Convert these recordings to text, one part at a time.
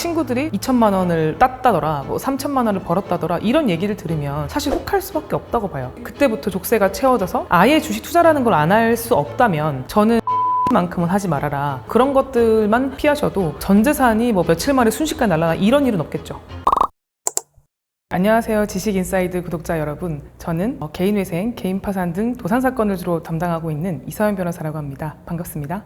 친구들이 2천만 원을 땄다더라, 뭐 3천만 원을 벌었다더라 이런 얘기를 들으면 사실 혹할 수밖에 없다고 봐요. 그때부터 족쇄가 채워져서 아예 주식 투자라는 걸 안 할 수 없다면 저는 만큼은 하지 말아라, 그런 것들만 피하셔도 전 재산이 뭐 며칠 만에 순식간에 날아나 이런 일은 없겠죠. 안녕하세요, 지식인사이드 구독자 여러분. 저는 개인회생, 개인파산 등 도산사건을 주로 담당하고 있는 이서연 변호사라고 합니다. 반갑습니다.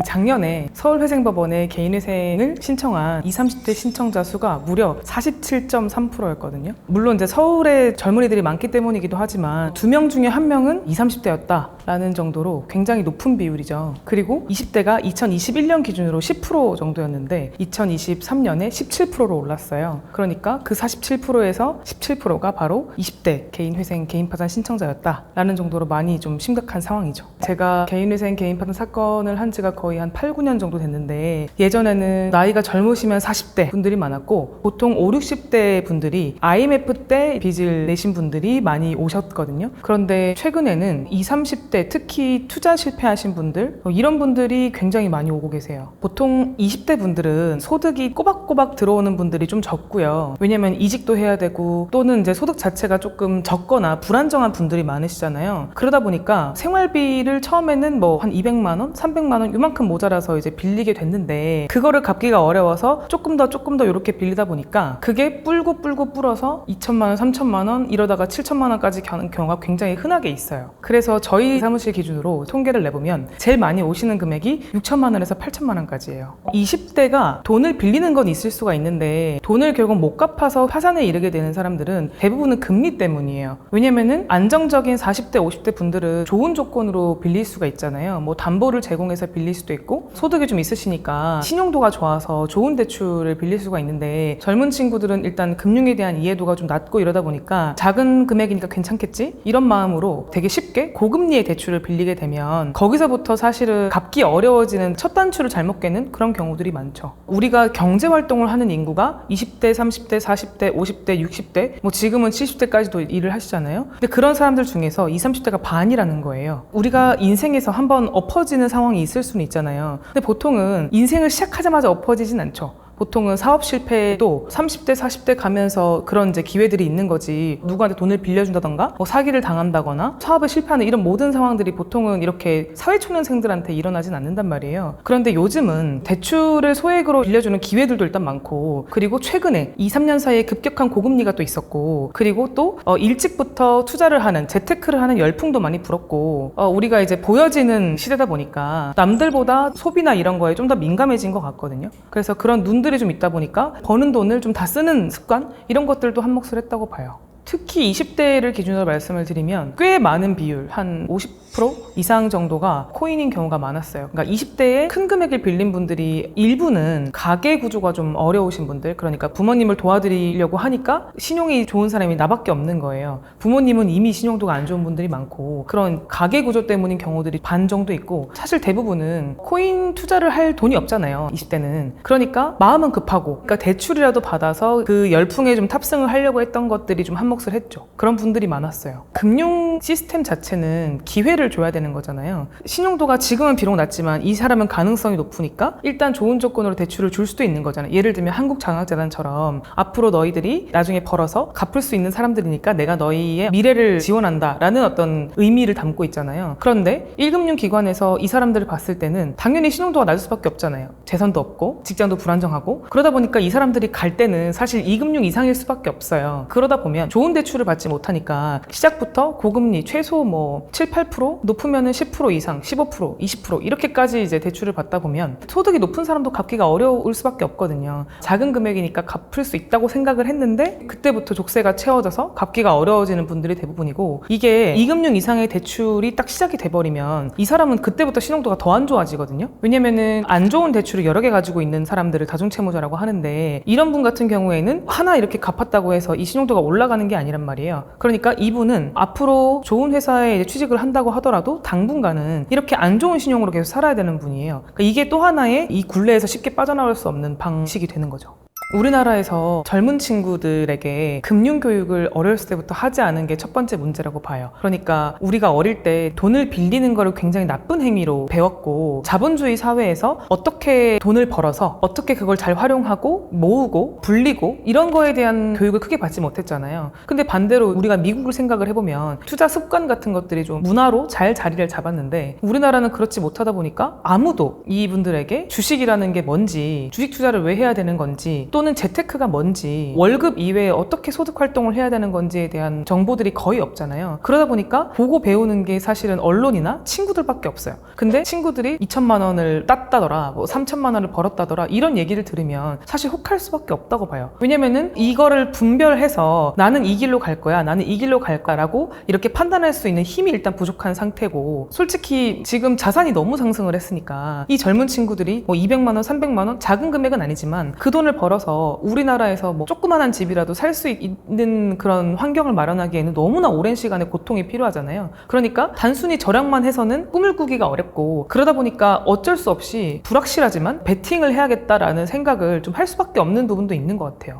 작년에 서울회생법원에 개인회생을 신청한 20, 30대 신청자 수가 무려 47.3%였거든요. 물론 이제 서울에 젊은이들이 많기 때문이기도 하지만 2명 중에 1명은 20, 30대였다라는 정도로 굉장히 높은 비율이죠. 그리고 20대가 2021년 기준으로 10% 정도였는데 2023년에 17%로 올랐어요. 그러니까 그 47%에서 17%가 바로 20대 개인회생, 개인파산 신청자였다라는 정도로 많이 좀 심각한 상황이죠. 제가 개인회생, 개인파산 사건을 한 지가 거의 한 8, 9년 정도 됐는데, 예전에는 나이가 젊으시면 40대 분들이 많았고 보통 5, 60대 분들이 IMF 때 빚을 내신 분들이 많이 오셨거든요. 그런데 최근에는 20, 30대 특히 투자 실패하신 분들, 이런 분들이 굉장히 많이 오고 계세요. 보통 20대 분들은 소득이 꼬박꼬박 들어오는 분들이 좀 적고요. 왜냐면 이직도 해야 되고 또는 이제 소득 자체가 조금 적거나 불안정한 분들이 많으시잖아요. 그러다 보니까 생활비를 처음에는 뭐 한 200만 원, 300만 원 이만큼 모자라서 이제 빌리게 됐는데, 그거를 갚기가 어려워서 조금 더 이렇게 빌리다 보니까 그게 불고 불어서 2천만 원, 3천만 원 이러다가 7천만 원까지 가는 경우가 굉장히 흔하게 있어요. 그래서 저희 사무실 기준으로 통계를 내보면 제일 많이 오시는 금액이 6천만 원에서 8천만 원까지예요. 20대가 돈을 빌리는 건 있을 수가 있는데 돈을 결국 못 갚아서 파산에 이르게 되는 사람들은 대부분은 금리 때문이에요. 왜냐면은 안정적인 40대, 50대 분들은 좋은 조건으로 빌릴 수가 있잖아요. 뭐 담보를 제공해서 빌릴 수도 있고 소득이 좀 있으시니까 신용도가 좋아서 좋은 대출을 빌릴 수가 있는데, 젊은 친구들은 일단 금융에 대한 이해도가 좀 낮고 이러다 보니까 작은 금액이니까 괜찮겠지? 이런 마음으로 되게 쉽게 고금리의 대출을 빌리게 되면 거기서부터 사실은 갚기 어려워지는 첫 단추를 잘못 깨는 그런 경우들이 많죠. 우리가 경제활동을 하는 인구가 20대, 30대, 40대, 50대, 60대, 뭐 지금은 70대까지도 일을 하시잖아요. 근데 그런 사람들 중에서 20, 30대가 반이라는 거예요. 우리가 인생에서 한번 엎어지는 상황이 있을 수는 있잖아요. 근데 보통은 인생을 시작하자마자 엎어지진 않죠. 보통은 사업 실패도 30대, 40대 가면서 그런 이제 기회들이 있는 거지, 누구한테 돈을 빌려준다던가 뭐 사기를 당한다거나 사업에 실패하는 이런 모든 상황들이 보통은 이렇게 사회초년생들한테 일어나진 않는단 말이에요. 그런데 요즘은 대출을 소액으로 빌려주는 기회들도 일단 많고, 그리고 최근에 2, 3년 사이에 급격한 고금리가 또 있었고, 그리고 또 일찍부터 투자를 하는, 재테크를 하는 열풍도 많이 불었고, 우리가 이제 보여지는 시대다 보니까 남들보다 소비나 이런 거에 좀 더 민감해진 것 같거든요. 그래서 그런 눈들이 좀 있다 보니까 버는 돈을 좀 다 쓰는 습관, 이런 것들도 한몫을 했다고 봐요. 특히 20대를 기준으로 말씀을 드리면 꽤 많은 비율, 한 50% 이상 정도가 코인인 경우가 많았어요. 그러니까 20대에 큰 금액을 빌린 분들이 일부는 가계 구조가 좀 어려우신 분들, 그러니까 부모님을 도와드리려고 하니까 신용이 좋은 사람이 나밖에 없는 거예요. 부모님은 이미 신용도가 안 좋은 분들이 많고, 그런 가계 구조 때문인 경우들이 반 정도 있고, 사실 대부분은 코인 투자를 할 돈이 없잖아요, 20대는. 그러니까 마음은 급하고, 그러니까 대출이라도 받아서 그 열풍에 좀 탑승을 하려고 했던 것들이 좀 한몫을 했죠. 그런 분들이 많았어요. 금융 시스템 자체는 기회를 줘야 되는 거잖아요. 신용도가 지금은 비록 낮지만 이 사람은 가능성이 높으니까 일단 좋은 조건으로 대출을 줄 수도 있는 거잖아요. 예를 들면 한국장학재단처럼 앞으로 너희들이 나중에 벌어서 갚을 수 있는 사람들이니까 내가 너희의 미래를 지원한다 라는 어떤 의미를 담고 있잖아요. 그런데 1금융 기관에서 이 사람들을 봤을 때는 당연히 신용도가 낮을 수밖에 없잖아요. 재산도 없고 직장도 불안정하고, 그러다 보니까 이 사람들이 갈 때는 사실 2금융 이상일 수밖에 없어요. 그러다 보면 좋은 대출을 받지 못하니까 시작부터 고금리 최소 뭐 7, 8%, 높으면은 10% 이상, 15%, 20% 이렇게까지 이제 대출을 받다 보면 소득이 높은 사람도 갚기가 어려울 수밖에 없거든요. 작은 금액이니까 갚을 수 있다고 생각을 했는데 그때부터 족쇄가 채워져서 갚기가 어려워지는 분들이 대부분이고, 이게 2금융 이상의 대출이 딱 시작이 돼버리면 이 사람은 그때부터 신용도가 더 안 좋아지거든요. 왜냐면은 안 좋은 대출을 여러 개 가지고 있는 사람들을 다중채무자라고 하는데, 이런 분 같은 경우에는 하나 이렇게 갚았다고 해서 이 신용도가 올라가는 게 아니란 말이에요. 그러니까 이분은 앞으로 좋은 회사에 취직을 한다고 하더라도 당분간은 이렇게 안 좋은 신용으로 계속 살아야 되는 분이에요. 그러니까 이게 또 하나의 이 굴레에서 쉽게 빠져나올 수 없는 방식이 되는 거죠. 우리나라에서 젊은 친구들에게 금융교육을 어렸을 때부터 하지 않은 게 첫 번째 문제라고 봐요. 그러니까 우리가 어릴 때 돈을 빌리는 거를 굉장히 나쁜 행위로 배웠고, 자본주의 사회에서 어떻게 돈을 벌어서 어떻게 그걸 잘 활용하고 모으고 불리고 이런 거에 대한 교육을 크게 받지 못했잖아요. 근데 반대로 우리가 미국을 생각을 해보면 투자 습관 같은 것들이 좀 문화로 잘 자리를 잡았는데, 우리나라는 그렇지 못하다 보니까 아무도 이분들에게 주식이라는 게 뭔지, 주식 투자를 왜 해야 되는 건지, 또는 재테크가 뭔지, 월급 이외에 어떻게 소득 활동을 해야 되는 건지에 대한 정보들이 거의 없잖아요. 그러다 보니까 보고 배우는 게 사실은 언론이나 친구들밖에 없어요. 근데 친구들이 2천만 원을 땄다더라, 뭐 3천만 원을 벌었다더라, 이런 얘기를 들으면 사실 혹할 수밖에 없다고 봐요. 왜냐면은 이거를 분별해서 나는 이 길로 갈 거야, 나는 이 길로 갈 거라고 이렇게 판단할 수 있는 힘이 일단 부족한 상태고, 솔직히 지금 자산이 너무 상승을 했으니까 이 젊은 친구들이 뭐 200만 원, 300만 원, 작은 금액은 아니지만 그 돈을 벌어서 우리나라에서 뭐 조그만한 집이라도 살 수 있는 그런 환경을 마련하기에는 너무나 오랜 시간의 고통이 필요하잖아요. 그러니까 단순히 절약만 해서는 꿈을 꾸기가 어렵고, 그러다 보니까 어쩔 수 없이 불확실하지만 베팅을 해야겠다라는 생각을 좀 할 수밖에 없는 부분도 있는 것 같아요.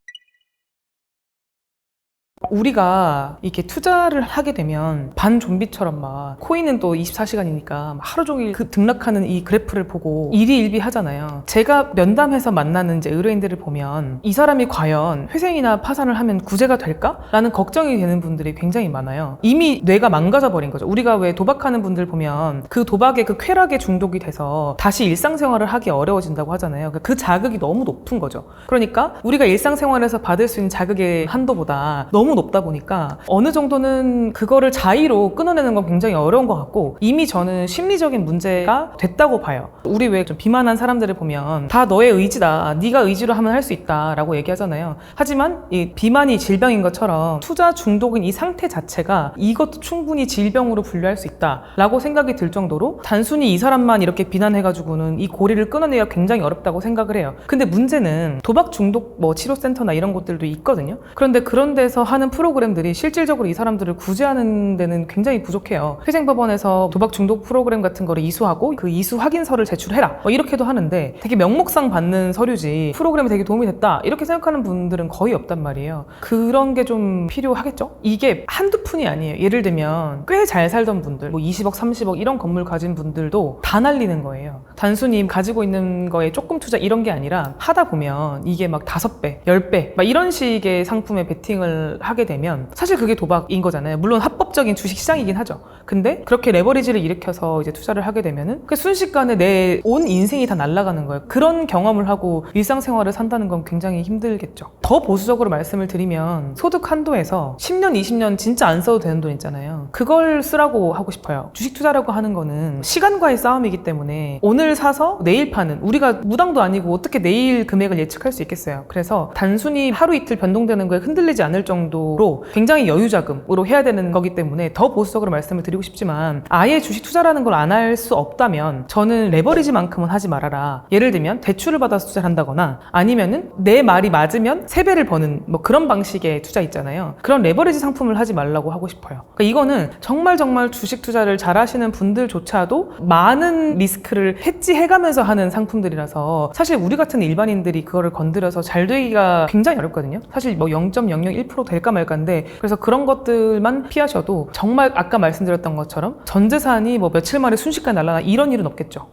우리가 이렇게 투자를 하게 되면 반좀비처럼 막 코인은 또 24시간이니까 하루 종일 그 등락하는 이 그래프를 보고 일희일비 하잖아요. 제가 면담해서 만나는 이제 의뢰인들을 보면 이 사람이 과연 회생이나 파산을 하면 구제가 될까? 라는 걱정이 되는 분들이 굉장히 많아요. 이미 뇌가 망가져 버린 거죠. 우리가 왜 도박하는 분들 보면 그 도박의 그 쾌락에 중독이 돼서 다시 일상생활을 하기 어려워진다고 하잖아요. 그 자극이 너무 높은 거죠. 그러니까 우리가 일상생활에서 받을 수 있는 자극의 한도보다 너무 높다 보니까 어느 정도는 그거를 자의로 끊어내는 건 굉장히 어려운 것 같고, 이미 저는 심리적인 문제가 됐다고 봐요. 우리 왜 좀 비만한 사람들을 보면 다 너의 의지다, 네가 의지로 하면 할 수 있다 라고 얘기하잖아요. 하지만 이 비만이 질병인 것처럼 투자 중독인 이 상태 자체가 이것도 충분히 질병으로 분류할 수 있다 라고 생각이 들 정도로, 단순히 이 사람만 이렇게 비난해가지고는 이 고리를 끊어내기가 굉장히 어렵다고 생각을 해요. 근데 문제는 도박 중독 뭐 치료센터나 이런 곳들도 있거든요. 그런데 그런 데서 하는 프로그램들이 실질적으로 이 사람들을 구제하는 데는 굉장히 부족해요. 회생법원에서 도박 중독 프로그램 같은 거를 이수하고 그 이수 확인서를 제출해라 뭐 이렇게도 하는데, 되게 명목상 받는 서류지 프로그램이 되게 도움이 됐다 이렇게 생각하는 분들은 거의 없단 말이에요. 그런 게 좀 필요하겠죠? 이게 한두 푼이 아니에요. 예를 들면 꽤 잘 살던 분들, 뭐 20억 30억 이런 건물 가진 분들도 다 날리는 거예요. 단순히 가지고 있는 거에 조금 투자 이런 게 아니라 하다 보면 이게 막 5배 10배 막 이런 식의 상품에 베팅을 하게 되면 사실 그게 도박인 거잖아요. 물론 합법적인 주식 시장이긴 하죠. 근데 그렇게 레버리지를 일으켜서 이제 투자를 하게 되면은 그 순식간에 내 온 인생이 다 날아가는 거예요. 그런 경험을 하고 일상생활을 산다는 건 굉장히 힘들겠죠. 더 보수적으로 말씀을 드리면 소득 한도에서 10년, 20년 진짜 안 써도 되는 돈 있잖아요. 그걸 쓰라고 하고 싶어요. 주식 투자라고 하는 거는 시간과의 싸움이기 때문에 오늘 사서 내일 파는, 우리가 무당도 아니고 어떻게 내일 금액을 예측할 수 있겠어요. 그래서 단순히 하루 이틀 변동되는 거에 흔들리지 않을 정도로 굉장히 여유자금으로 해야 되는 거기 때문에 더 보수적으로 말씀을 드리고 싶지만, 아예 주식 투자라는 걸 안 할 수 없다면 저는 레버리지만큼은 하지 말아라. 예를 들면 대출을 받아서 투자를 한다거나, 아니면은 내 말이 맞으면 3배를 버는 뭐 그런 방식의 투자 있잖아요. 그런 레버리지 상품을 하지 말라고 하고 싶어요. 그러니까 이거는 정말 주식 투자를 잘 하시는 분들조차도 많은 리스크를 해지해가면서 하는 상품들이라서 사실 우리 같은 일반인들이 그거를 건드려서 잘 되기가 굉장히 어렵거든요. 사실 뭐 0.001% 될까 말까인데, 그래서 그런 것들만 피하셔도 정말 아까 말씀드렸던 것처럼 전 재산이 뭐 며칠 만에 순식간에 날아나 이런 일은 없겠죠.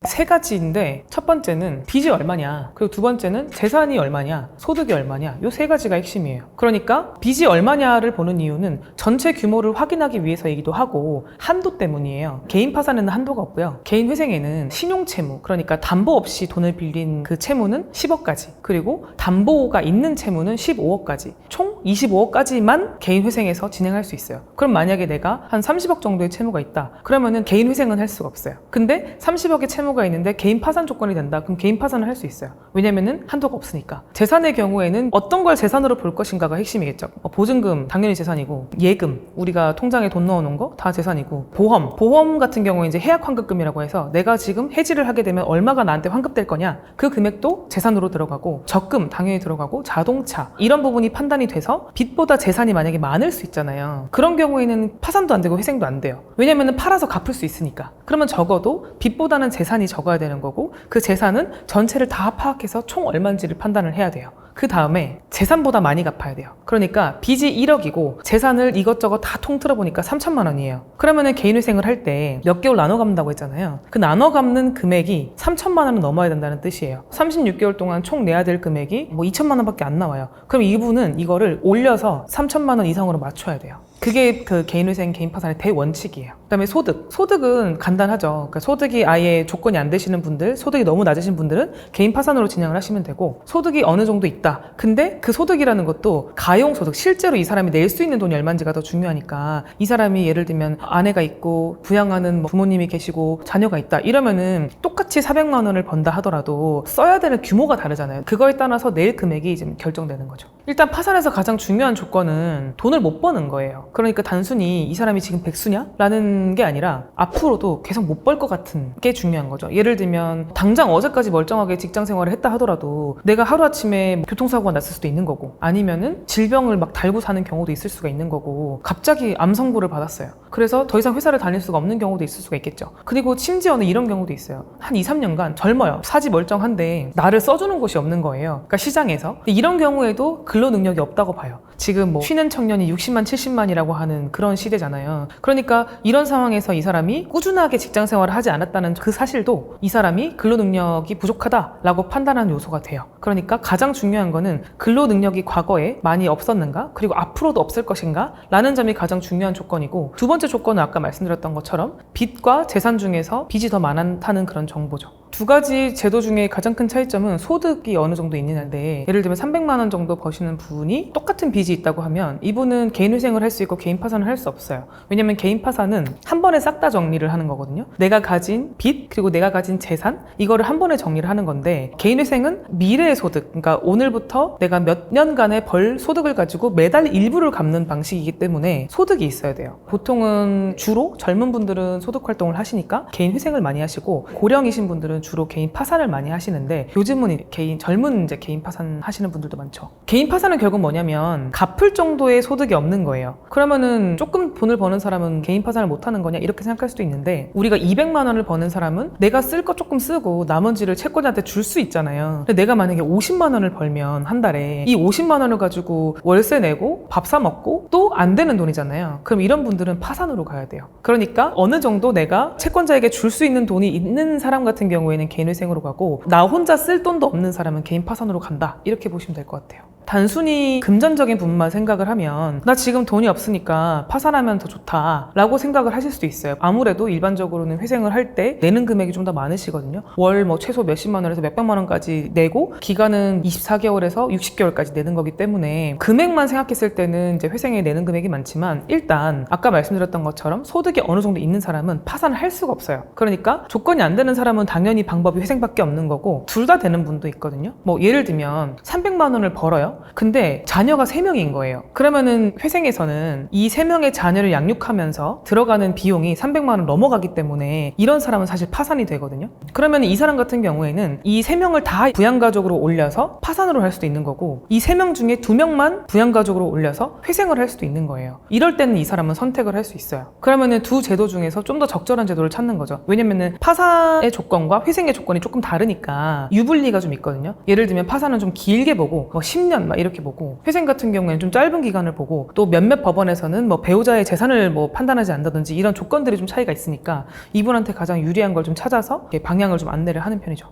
세 가지인데, 첫 번째는 빚이 얼마냐, 그리고 두 번째는 재산이 얼마냐, 소득이 얼마냐, 요 세 가지가 핵심이에요. 그러니까 빚이 얼마냐를 보는 이유는 전체 규모를 확인하기 위해서이기도 하고 한도 때문이에요. 개인 파산에는 한도가 없고요. 개인 회생에는 신용 채무, 그러니까 담보 없이 돈을 빌린 그 채무는 10억까지, 그리고 담보가 있는 채무는 15억까지, 총 25억까지만 개인 회생에서 진행할 수 있어요. 그럼 만약에 내가 한 30억 정도의 채무가 있다, 그러면은 개인 회생은 할 수가 없어요. 근데 30억의 채무가 있는데 개인 파산 조건이 된다, 그럼 개인 파산을 할 수 있어요. 왜냐면은 한도가 없으니까. 재산의 경우에는 어떤 걸 재산으로 볼 것인가가 핵심이겠죠. 보증금 당연히 재산이고, 예금, 우리가 통장에 돈 넣어놓은 거 다 재산이고, 보험 같은 경우에 이제 해약 환급금이라고 해서 내가 지금 해지를 하게 되면 얼마가 나한테 환급될 거냐, 그 금액도 재산으로 들어가고, 적금 당연히 들어가고, 자동차 이런 부분이 판단이 돼서 빚보다 재산이 만약에 많을 수 있잖아요. 그런 경우에는 파산도 안 되고 회생도 안 돼요. 왜냐면은 팔아서 갚을 수 있으니까. 그러면 적어도 빚보다는 재산이 재산이 적어야 되는 거고 그 재산은 전체를 다 파악해서 총 얼마인지를 판단을 해야 돼요. 그 다음에 재산보다 많이 갚아야 돼요. 그러니까 빚이 1억이고 재산을 이것저것 다 통틀어 보니까 3천만 원이에요. 그러면은 개인회생을 할 때 몇 개월 나눠 갚는다고 했잖아요. 그 나눠 갚는 금액이 3천만 원은 넘어야 된다는 뜻이에요. 36개월 동안 총 내야 될 금액이 뭐 2천만 원밖에 안 나와요. 그럼 이분은 이거를 올려서 3천만 원 이상으로 맞춰야 돼요. 그게 그 개인회생, 개인파산의 대원칙이에요. 그다음에 소득. 소득은 간단하죠. 그러니까 소득이 아예 조건이 안 되시는 분들, 소득이 너무 낮으신 분들은 개인파산으로 진행을 하시면 되고, 소득이 어느 정도 있다. 근데 그 소득이라는 것도 가용소득, 실제로 이 사람이 낼 수 있는 돈이 얼마인지가 더 중요하니까, 이 사람이 예를 들면 아내가 있고 부양하는 부모님이 계시고 자녀가 있다 이러면은 똑같이 400만 원을 번다 하더라도 써야 되는 규모가 다르잖아요. 그거에 따라서 낼 금액이 좀 결정되는 거죠. 일단 파산에서 가장 중요한 조건은 돈을 못 버는 거예요. 그러니까 단순히 이 사람이 지금 백수냐? 라는 게 아니라 앞으로도 계속 못 벌 것 같은 게 중요한 거죠. 예를 들면 당장 어제까지 멀쩡하게 직장 생활을 했다 하더라도 내가 하루아침에 교통사고가 났을 수도 있는 거고, 아니면은 질병을 막 달고 사는 경우도 있을 수가 있는 거고, 갑자기 암 선고를 받았어요. 그래서 더 이상 회사를 다닐 수가 없는 경우도 있을 수가 있겠죠. 그리고 심지어는 이런 경우도 있어요. 한 2, 3년간 젊어요. 사지 멀쩡한데 나를 써주는 곳이 없는 거예요. 그러니까 시장에서. 이런 경우에도 근로 능력이 없다고 봐요. 지금 뭐 쉬는 청년이 60만, 70만이라고 하는 그런 시대잖아요. 그러니까 이런 상황에서 이 사람이 꾸준하게 직장 생활을 하지 않았다는 그 사실도 이 사람이 근로 능력이 부족하다라고 판단하는 요소가 돼요. 그러니까 가장 중요한 거는 근로 능력이 과거에 많이 없었는가, 그리고 앞으로도 없을 것인가 라는 점이 가장 중요한 조건이고, 두 번째 조건은 아까 말씀드렸던 것처럼 빚과 재산 중에서 빚이 더 많다는 그런 정보죠. 두 가지 제도 중에 가장 큰 차이점은 소득이 어느 정도 있느냐인데, 예를 들면 300만 원 정도 버시는 분이 똑같은 빚이 있다고 하면 이분은 개인회생을 할 수 있고 개인 파산을 할 수 없어요. 왜냐면 개인 파산은 한 번에 싹 다 정리를 하는 거거든요. 내가 가진 빚 그리고 내가 가진 재산, 이거를 한 번에 정리를 하는 건데, 개인회생은 미래의 소득, 그러니까 오늘부터 내가 몇 년간의 벌 소득을 가지고 매달 일부를 갚는 방식이기 때문에 소득이 있어야 돼요. 보통은 주로 젊은 분들은 소득 활동을 하시니까 개인회생을 많이 하시고, 고령이신 분들은 주로 개인 파산을 많이 하시는데, 요즘은 젊은 개인 파산 하시는 분들도 많죠. 개인 파산은 결국 뭐냐면 갚을 정도의 소득이 없는 거예요. 그러면은 조금 돈을 버는 사람은 개인 파산을 못 하는 거냐 이렇게 생각할 수도 있는데, 우리가 200만 원을 버는 사람은 내가 쓸 거 조금 쓰고 나머지를 채권자한테 줄 수 있잖아요. 근데 내가 만약에 50만 원을 벌면 한 달에 이 50만 원을 가지고 월세 내고 밥 사 먹고 또 안 되는 돈이잖아요. 그럼 이런 분들은 파산으로 가야 돼요. 그러니까 어느 정도 내가 채권자에게 줄 수 있는 돈이 있는 사람 같은 경우에는 개인회생으로 가고, 나 혼자 쓸 돈도 없는 사람은 개인 파산으로 간다, 이렇게 보시면 될 것 같아요. 단순히 금전적인 부분만 생각을 하면 나 지금 돈이 없으니까 파산하면 더 좋다 라고 생각을 하실 수도 있어요. 아무래도 일반적으로는 회생을 할 때 내는 금액이 좀 더 많으시거든요. 월 최소 몇십만 원에서 몇백만 원까지 내고, 기간은 24개월에서 60개월까지 내는 거기 때문에 금액만 생각했을 때는 이제 회생에 내는 금액이 많지만, 일단 아까 말씀드렸던 것처럼 소득이 어느 정도 있는 사람은 파산을 할 수가 없어요. 그러니까 조건이 안 되는 사람은 당연히 방법이 회생밖에 없는 거고, 둘 다 되는 분도 있거든요. 뭐 예를 들면 300만 원을 벌어요. 근데 자녀가 3명인 거예요. 그러면은 회생에서는 이 3명의 자녀를 양육하면서 들어가는 비용이 300만 원 넘어가기 때문에 이런 사람은 사실 파산이 되거든요. 그러면 이 사람 같은 경우에는 이 3명을 다 부양가족으로 올려서 파산으로 할 수도 있는 거고, 이 3명 중에 2명만 부양가족으로 올려서 회생을 할 수도 있는 거예요. 이럴 때는 이 사람은 선택을 할 수 있어요. 그러면은 두 제도 중에서 좀 더 적절한 제도를 찾는 거죠. 왜냐면은 파산의 조건과 회생의 조건이 조금 다르니까 유불리가 좀 있거든요. 예를 들면 파산은 좀 길게 보고 10년 막 이렇게 보고, 회생 같은 경우에는 좀 짧은 기간을 보고, 또 몇몇 법원에서는 배우자의 재산을 판단하지 않는다든지 이런 조건들이 좀 차이가 있으니까 이분한테 가장 유리한 걸 좀 찾아서 방향을 좀 안내를 하는 편이죠.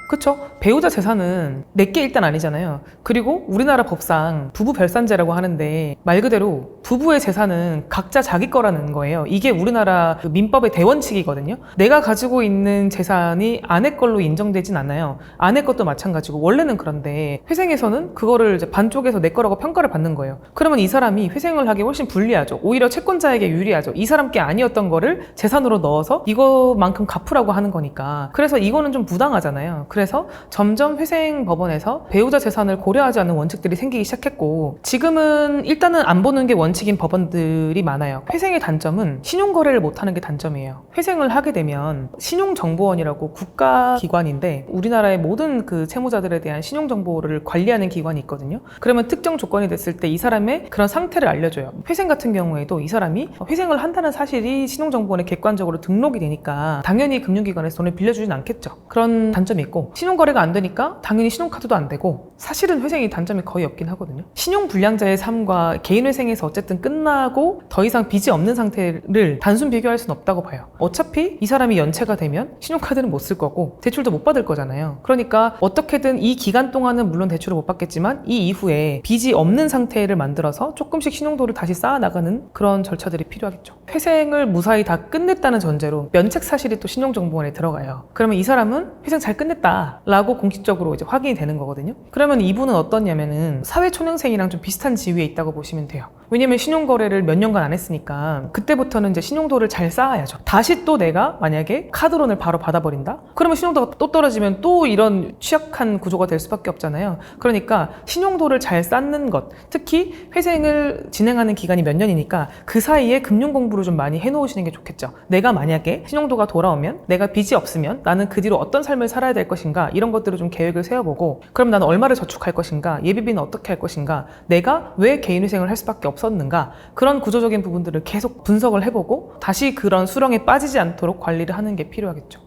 그쵸? 배우자 재산은 내게 일단 아니잖아요. 그리고 우리나라 법상 부부 별산제라고 하는데, 말 그대로 부부의 재산은 각자 자기 거라는 거예요. 이게 우리나라 민법의 대원칙이거든요. 내가 가지고 있는 재산이 아내 걸로 인정되진 않아요. 아내 것도 마찬가지고 원래는. 그런데 회생에서는 그거를 이제 반쪽에서 내 거라고 평가를 받는 거예요. 그러면 이 사람이 회생을 하기 훨씬 불리하죠. 오히려 채권자에게 유리하죠. 이 사람 게 아니었던 거를 재산으로 넣어서 이거만큼 갚으라고 하는 거니까. 그래서 이거는 좀 부당하잖아요. 그래서 점점 회생법원에서 배우자 재산을 고려하지 않는 원칙들이 생기기 시작했고, 지금은 일단은 안 보는 게 원칙인 법원들이 많아요. 회생의 단점은 신용거래를 못하는 게 단점이에요. 회생을 하게 되면 신용정보원이라고 국가기관인데 우리나라의 모든 그 채무자들에 대한 신용정보를 관리하는 기관이 있거든요. 그러면 특정 조건이 됐을 때 이 사람의 그런 상태를 알려줘요. 회생 같은 경우에도 이 사람이 회생을 한다는 사실이 신용정보원에 객관적으로 등록이 되니까 당연히 금융기관에서 돈을 빌려주진 않겠죠. 그런 단점이 있고, 신용거래가 안 되니까 당연히 신용카드도 안 되고, 사실은 회생이 단점이 거의 없긴 하거든요. 신용불량자의 삶과 개인회생에서 어쨌든 끝나고 더 이상 빚이 없는 상태를 단순 비교할 수는 없다고 봐요. 어차피 이 사람이 연체가 되면 신용카드는 못 쓸 거고 대출도 못 받을 거잖아요. 그러니까 어떻게든 이 기간 동안은 물론 대출을 못 받겠지만 이 이후에 빚이 없는 상태를 만들어서 조금씩 신용도를 다시 쌓아나가는 그런 절차들이 필요하겠죠. 회생을 무사히 다 끝냈다는 전제로 면책 사실이 또 신용정보원에 들어가요. 그러면 이 사람은 회생 잘 끝냈다 라고 공식적으로 이제 확인이 되는 거거든요. 그러면 이분은 어떠냐면은 사회초년생이랑 좀 비슷한 지위에 있다고 보시면 돼요. 왜냐면 신용거래를 몇 년간 안 했으니까 그때부터는 이제 신용도를 잘 쌓아야죠. 다시 또 내가 만약에 카드론을 바로 받아버린다? 그러면 신용도가 또 떨어지면 또 이런 취약한 구조가 될 수밖에 없잖아요. 그러니까 신용도를 잘 쌓는 것, 특히 회생을 진행하는 기간이 몇 년이니까 그 사이에 금융 공부를 좀 많이 해놓으시는 게 좋겠죠. 내가 만약에 신용도가 돌아오면, 내가 빚이 없으면 나는 그 뒤로 어떤 삶을 살아야 될 것인가, 이런 것들을 좀 계획을 세워보고, 그럼 나는 얼마를 저축할 것인가, 예비비는 어떻게 할 것인가, 내가 왜 개인회생을 할 수밖에 없었는가, 그런 구조적인 부분들을 계속 분석을 해보고 다시 그런 수렁에 빠지지 않도록 관리를 하는 게 필요하겠죠.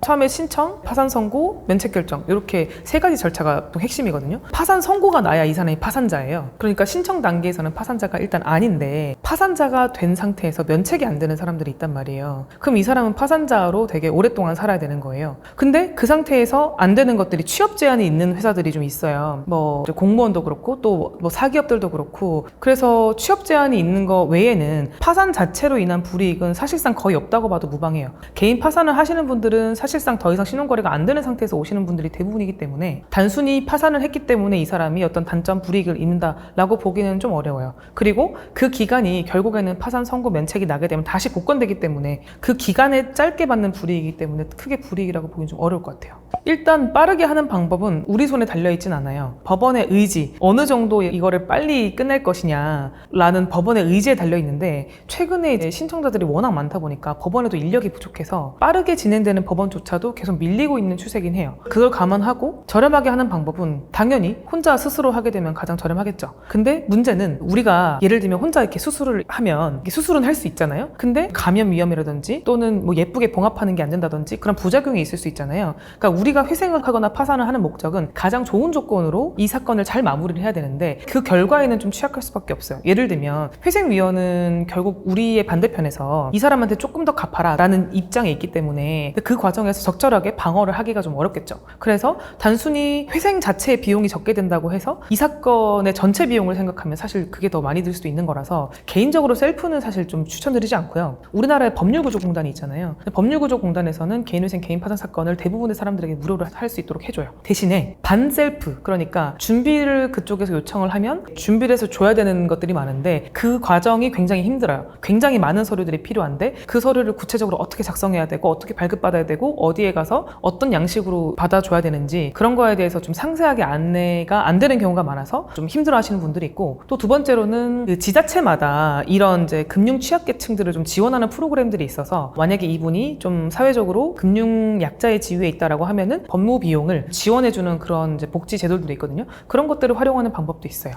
처음에 신청, 파산 선고, 면책 결정, 이렇게 세 가지 절차가 또 핵심이거든요. 파산 선고가 나야 이 사람이 파산자예요. 그러니까 신청 단계에서는 파산자가 일단 아닌데, 파산자가 된 상태에서 면책이 안 되는 사람들이 있단 말이에요. 그럼 이 사람은 파산자로 되게 오랫동안 살아야 되는 거예요. 근데 그 상태에서 안 되는 것들이 취업 제한이 있는 회사들이 좀 있어요. 뭐 공무원도 그렇고 또 뭐 사기업들도 그렇고. 그래서 취업 제한이 있는 거 외에는 파산 자체로 인한 불이익은 사실상 거의 없다고 봐도 무방해요. 개인 파산을 하시는 분들은 사실상 더 이상 신용거래가 안 되는 상태에서 오시는 분들이 대부분이기 때문에 단순히 파산을 했기 때문에 이 사람이 어떤 단점 불이익을 입는다라고 보기는 좀 어려워요. 그리고 그 기간이 결국에는 파산 선고 면책이 나게 되면 다시 복권되기 때문에 그 기간에 짧게 받는 불이익이기 때문에 크게 불이익이라고 보기는 좀 어려울 것 같아요. 일단 빠르게 하는 방법은 우리 손에 달려있진 않아요. 법원의 의지, 어느 정도 이거를 빨리 끝낼 것이냐라는 법원의 의지에 달려있는데, 최근에 이제 신청자들이 워낙 많다 보니까 법원에도 인력이 부족해서 빠르게 진행되는 법원조차도 계속 밀리고 있는 추세긴 해요. 그걸 감안하고 저렴하게 하는 방법은 당연히 혼자 스스로 하게 되면 가장 저렴하겠죠. 근데 문제는 우리가 예를 들면 혼자 이렇게 수술을 하면 수술은 할 수 있잖아요. 근데 감염 위험이라든지 또는 뭐 예쁘게 봉합하는 게 안 된다든지 그런 부작용이 있을 수 있잖아요. 그러니까 우리가 회생을 하거나 파산을 하는 목적은 가장 좋은 조건으로 이 사건을 잘 마무리를 해야 되는데, 그 결과에는 좀 취약할 수밖에 없어요. 예를 들면 회생위원은 결국 우리의 반대편에서 이 사람한테 조금 더 갚아라 라는 입장에 있기 때문에 그 과정에서 적절하게 방어를 하기가 좀 어렵겠죠. 그래서 단순히 회생 자체의 비용이 적게 된다고 해서 이 사건의 전체 비용을 생각하면 사실 그게 더 많이 들 수도 있는 거라서 개인적으로 셀프는 사실 좀 추천드리지 않고요. 우리나라에 법률구조공단이 있잖아요. 법률구조공단에서는 개인회생, 개인파산 사건을 대부분의 사람들에게 무료로 할 수 있도록 해줘요. 대신에 반셀프, 그러니까 준비를 그쪽에서 요청을 하면 준비를 해서 줘야 되는 것들이 많은데 그 과정이 굉장히 힘들어요. 굉장히 많은 서류들이 필요한데 그 서류를 구체적으로 어떻게 작성해야 되고 어떻게 발급받아야 되고 어디에 가서 어떤 양식으로 받아줘야 되는지 그런 거에 대해서 좀 상세하게 안내가 안 되는 경우가 많아서 좀 힘들어 하시는 분들이 있고, 또 두 번째로는 그 지자체마다 이런 이제 금융 취약계층들을 좀 지원하는 프로그램들이 있어서 만약에 이분이 좀 사회적으로 금융 약자의 지위에 있다라고 하면은 법무 비용을 지원해주는 그런 이제 복지 제도들도 있거든요. 그런 것들을 활용하는 방법도 있어요.